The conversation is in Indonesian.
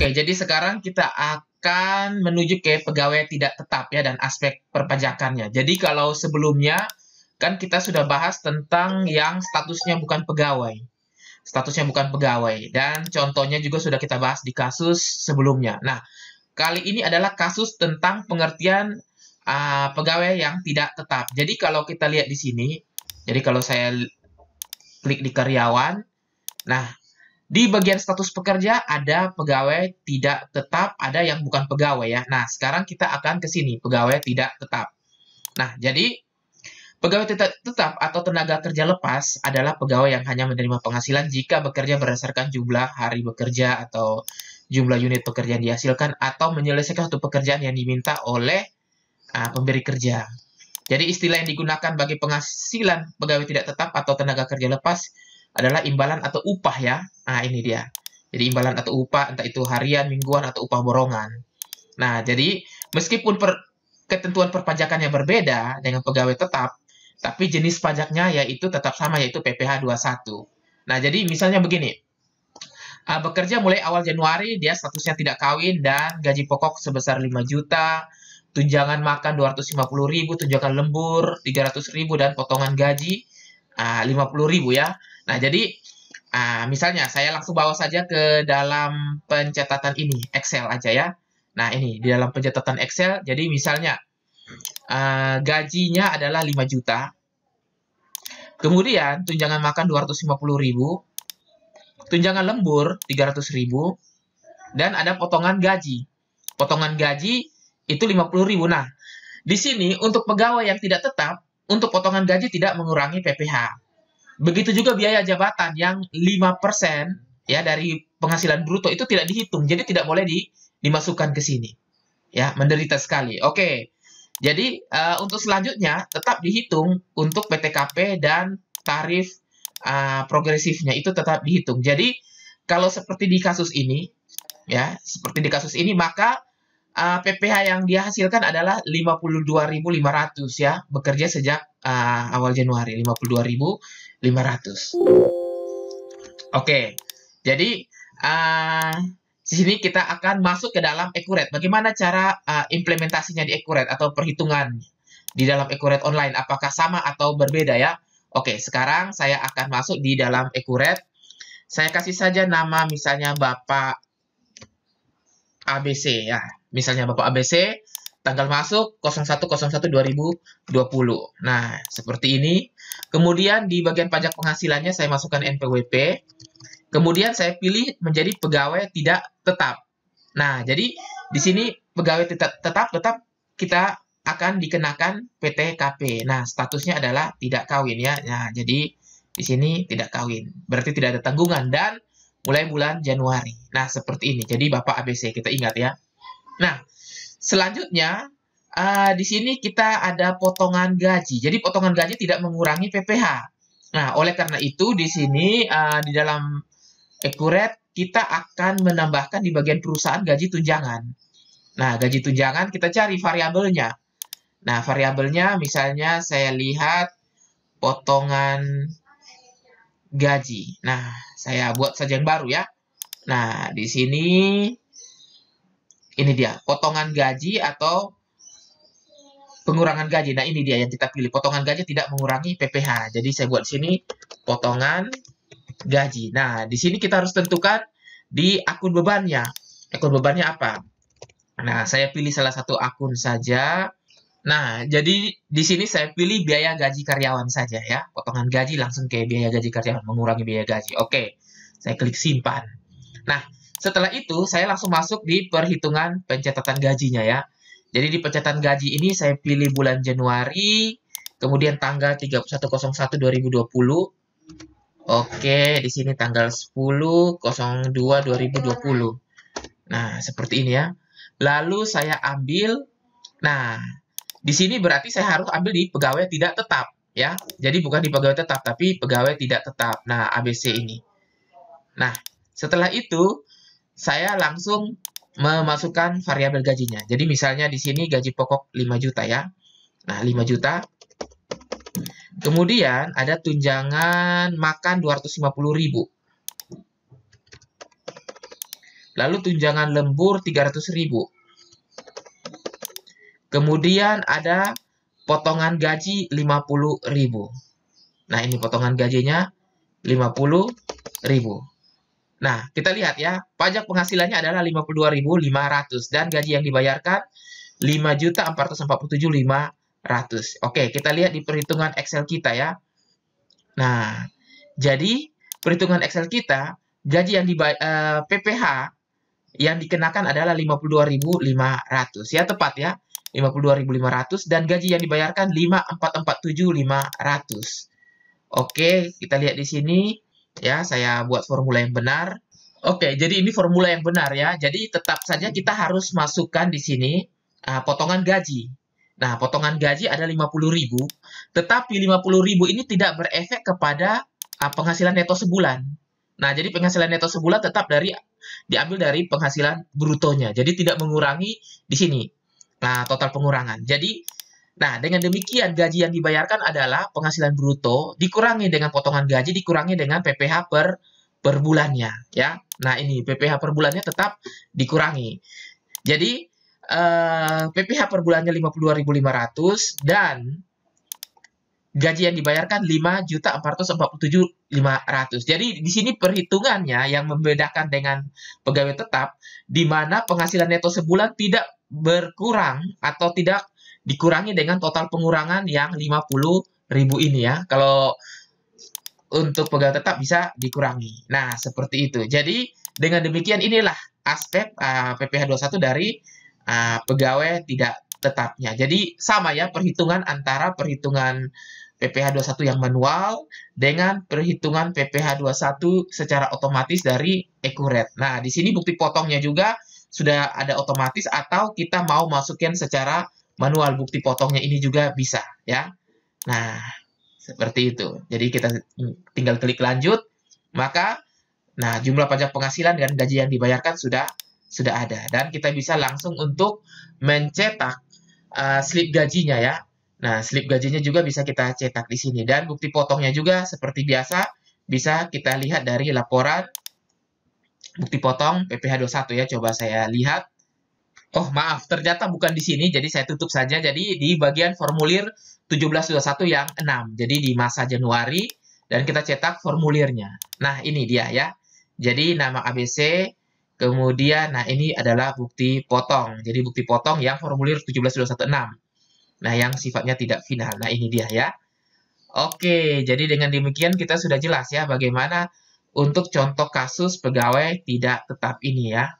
Oke, jadi sekarang kita akan menuju ke pegawai tidak tetap ya dan aspek perpajakannya. Jadi kalau sebelumnya kan kita sudah bahas tentang yang statusnya bukan pegawai. Statusnya bukan pegawai dan contohnya juga sudah kita bahas di kasus sebelumnya. Nah, kali ini adalah kasus tentang pengertian pegawai yang tidak tetap. Jadi kalau kita lihat di sini, jadi kalau saya klik di karyawan, nah di bagian status pekerja ada pegawai tidak tetap, ada yang bukan pegawai ya. Nah, sekarang kita akan ke sini, pegawai tidak tetap. Nah, jadi pegawai tidak tetap atau tenaga kerja lepas adalah pegawai yang hanya menerima penghasilan jika bekerja berdasarkan jumlah hari bekerja atau jumlah unit pekerjaan dihasilkan atau menyelesaikan satu pekerjaan yang diminta oleh pemberi kerja. Jadi istilah yang digunakan bagi penghasilan pegawai tidak tetap atau tenaga kerja lepas adalah imbalan atau upah ya. Nah, ini dia. Jadi imbalan atau upah, entah itu harian, mingguan, atau upah borongan. Nah, jadi meskipun ketentuan perpajakannya berbeda dengan pegawai tetap, tapi jenis pajaknya yaitu tetap sama, yaitu PPh 21. Nah, jadi misalnya begini. Bekerja mulai awal Januari, dia statusnya tidak kawin dan gaji pokok sebesar 5 juta, tunjangan makan 250.000, tunjangan lembur 300.000, dan potongan gaji 50.000 ya. Nah, jadi misalnya saya langsung bawa saja ke dalam pencatatan ini, Excel aja ya. Nah, ini di dalam pencatatan Excel, jadi misalnya gajinya adalah 5 juta. Kemudian tunjangan makan 250.000, tunjangan lembur 300.000, dan ada potongan gaji. Potongan gaji itu 50.000. Nah, di sini untuk pegawai yang tidak tetap, untuk potongan gaji tidak mengurangi PPh. Begitu juga biaya jabatan yang 5% ya dari penghasilan bruto itu tidak dihitung. Jadi tidak boleh dimasukkan ke sini. Ya, menderita sekali. Oke. Jadi untuk selanjutnya tetap dihitung untuk PTKP dan tarif progresifnya itu tetap dihitung. Jadi kalau seperti di kasus ini ya, seperti di kasus ini maka PPh yang dia hasilkan adalah 52.500 ya, bekerja sejak awal Januari, 52.500. Oke, jadi di sini kita akan masuk ke dalam Accurate. Bagaimana cara implementasinya di Accurate atau perhitungan di dalam Accurate online? Apakah sama atau berbeda ya? Oke, sekarang saya akan masuk di dalam Accurate. Saya kasih saja nama misalnya Bapak ABC ya. Misalnya Bapak ABC, tanggal masuk 01/01/2020. Nah, seperti ini. Kemudian di bagian pajak penghasilannya saya masukkan NPWP. Kemudian saya pilih menjadi pegawai tidak tetap. Nah, jadi di sini pegawai tetap kita akan dikenakan PTKP. Nah, statusnya adalah tidak kawin ya. Nah, jadi di sini tidak kawin. Berarti tidak ada tanggungan dan mulai bulan Januari. Nah, seperti ini. Jadi Bapak ABC, kita ingat ya. Nah, selanjutnya di sini kita ada potongan gaji. Jadi potongan gaji tidak mengurangi PPh. Nah, oleh karena itu di sini di dalam Accurate kita akan menambahkan di bagian perusahaan gaji tunjangan. Nah, gaji tunjangan kita cari variabelnya. Nah, variabelnya misalnya saya lihat potongan gaji. Nah, saya buat saja yang baru ya. Nah, di sini ini dia, potongan gaji atau pengurangan gaji. Nah, ini dia yang kita pilih. Potongan gaji tidak mengurangi PPh. Jadi saya buat sini potongan gaji. Nah, di sini kita harus tentukan di akun bebannya. Akun bebannya apa? Nah, saya pilih salah satu akun saja. Nah, jadi di sini saya pilih biaya gaji karyawan saja ya. Potongan gaji langsung ke biaya gaji karyawan, mengurangi biaya gaji. Oke, saya klik simpan. Nah, setelah itu saya langsung masuk di perhitungan pencatatan gajinya ya. Jadi di pencatatan gaji ini saya pilih bulan Januari, kemudian tanggal 31/01/2020. Oke, di sini tanggal 10/02/2020. Nah, seperti ini ya. Lalu saya ambil, nah, di sini berarti saya harus ambil di pegawai tidak tetap ya. Jadi bukan di pegawai tetap, tapi pegawai tidak tetap. Nah, ABC ini. Nah, setelah itu saya langsung memasukkan variabel gajinya. Jadi misalnya di sini gaji pokok 5 juta ya. Nah, 5 juta. Kemudian ada tunjangan makan 250.000. Lalu tunjangan lembur 300.000. Kemudian ada potongan gaji 50.000. Nah, ini potongan gajinya 50.000. Nah, kita lihat ya, pajak penghasilannya adalah 52.500 dan gaji yang dibayarkan 5.447.500. Oke, kita lihat di perhitungan Excel kita ya. Nah, jadi perhitungan Excel kita, gaji yang PPh yang dikenakan adalah 52.500. Ya, tepat ya. 52.500 dan gaji yang dibayarkan 5.447.500. Oke, kita lihat di sini ya, saya buat formula yang benar. Oke, jadi ini formula yang benar ya. Jadi tetap saja kita harus masukkan di sini potongan gaji. Nah, potongan gaji ada 50.000, tetapi 50.000 ini tidak berefek kepada penghasilan neto sebulan. Nah, jadi penghasilan neto sebulan tetap diambil dari penghasilan brutonya. Jadi tidak mengurangi di sini. Nah, total pengurangan. Jadi, nah, dengan demikian gaji yang dibayarkan adalah penghasilan bruto dikurangi dengan potongan gaji dikurangi dengan PPh per bulannya ya. Nah, ini PPh per bulannya tetap dikurangi. Jadi PPh per bulannya 52.500 dan gaji yang dibayarkan 5.447.500. Jadi di sini perhitungannya yang membedakan dengan pegawai tetap di mana penghasilan neto sebulan tidak berkurang atau tidak dikurangi dengan total pengurangan yang 50.000 ini ya. Kalau untuk pegawai tetap bisa dikurangi. Nah, seperti itu. Jadi dengan demikian inilah aspek PPh 21 dari pegawai tidak tetapnya. Jadi sama ya perhitungan antara perhitungan PPh 21 yang manual dengan perhitungan PPh 21 secara otomatis dari Accurate. Nah, di sini bukti potongnya juga sudah ada otomatis atau kita mau masukin secara manual bukti potongnya ini juga bisa ya. Nah, seperti itu. Jadi kita tinggal klik lanjut, maka nah jumlah pajak penghasilan dan gaji yang dibayarkan sudah ada dan kita bisa langsung untuk mencetak slip gajinya ya. Nah, slip gajinya juga bisa kita cetak di sini. Dan bukti potongnya juga seperti biasa, bisa kita lihat dari laporan bukti potong PPh 21 ya. Coba saya lihat. Oh, maaf, ternyata bukan di sini, jadi saya tutup saja. Jadi di bagian formulir 1721 yang 6. Jadi di masa Januari, dan kita cetak formulirnya. Nah, ini dia ya. Jadi nama ABC, kemudian, nah ini adalah bukti potong. Jadi bukti potong yang formulir 1721 Nah, yang sifatnya tidak final. Nah, ini dia ya. Oke, jadi dengan demikian kita sudah jelas ya bagaimana untuk contoh kasus pegawai tidak tetap ini ya.